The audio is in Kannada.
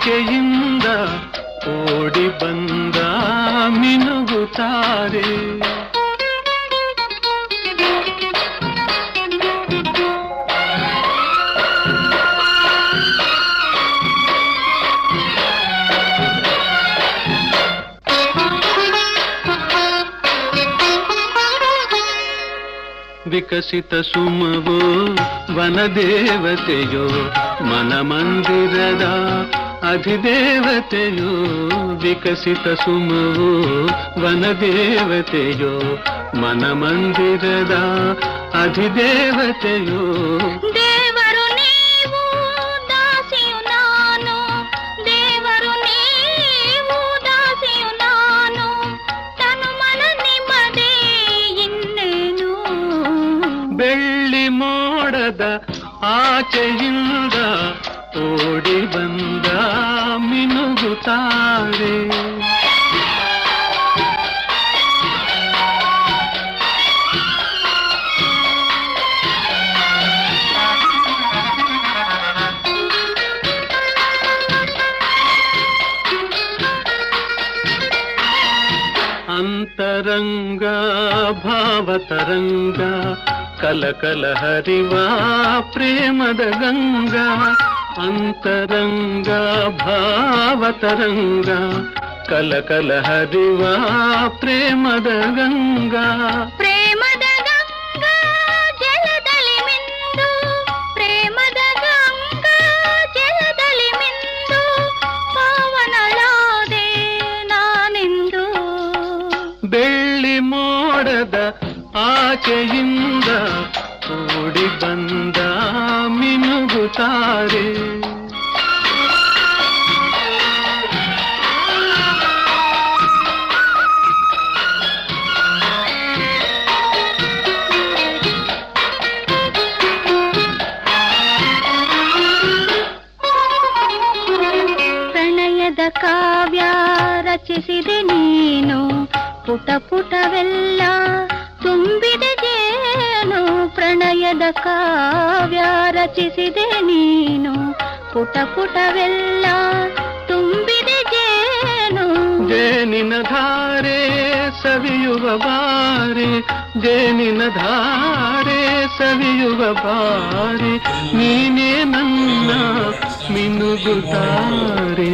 ಆಚೆಯಿಂದ ಓಡಿ ಬಂದ ಮಿನುಗುತ್ತಾರೆ. ವಿಕಸಿತ ಸುಮವೋ ವನದೇವತೆಯೋ ಮನಮಂದಿರದ ಅಧಿದೇವತೆಯೋ. ವಿಕಸಿತ ಸುಮವೋ ವನದೇವತೆಯೋ ಮನಮಂದಿರದ ಅಧಿದೇವತೆಯೋ. ದೇವರು ನೀವು ದಾಸಿಯು ನಾನು, ದೇವರು ನೀವು ದಾಸಿಯು ನಾನು, ತನು ಮನ ನಿಮ್ಮದೇ ಇನ್ನೇನು. ಬೆಳ್ಳಿ ಮೋಡದ ಆಚೆಯಿಂದ ಓಡಿ ಬಂದ ಮಿನುಗುತ್ತಾರೆ. ಅಂತರಂಗ ಭಾವತರಂಗ ಕಲಕಲ ಹರಿವ ಪ್ರೇಮದ ಗಂಗಾ. ಅಂತರಂಗ ಭಾವತರಂಗ ಕಲಕಲ ಹರಿವ ಪ್ರೇಮದ ಗಂಗಾ. ಪ್ರೇಮದ ಗಂಗಾ ಜಲದಲ್ಲಿ ಮಿಂದು, ಪ್ರೇಮದ ಗಂಗಾ ಜಲದಲ್ಲಿ ಮಿಂದು, ಪಾವನಳಾದೆ ನಾನೆಂದು. ಬೆಳ್ಳಿ ಮೋಡದ ಆಚೆಯಿಂದ ಓಡಿ ಬಂದ ಮಿನುಗುತ್ತಾರೆ. ಪ್ರಣಯದ ಕಾವ್ಯ ರಚಿಸಿದೆ ನೀನು, ಪುಟ ಪುಟವೆಲ್ಲ ತುಂಬಿದೆ ಜೇನು. ಪ್ರಣಯದ ಕಾವ್ಯ ರಚಿಸಿದೆ ನೀನು, ಪುಟ ಪುಟವೆಲ್ಲ ತುಂಬಿದೆ ಜೇನು. ಜೇನಿನ ಧಾರೆ ಸವಿಯುವ ಬಾರಿ, ಜೇನಿನ ಧಾರೆ ಸವಿಯುವ ಬಾರಿ, ನೀನೇ ನನ್ನ ಮಿನುಗುತ್ತಾರೆ.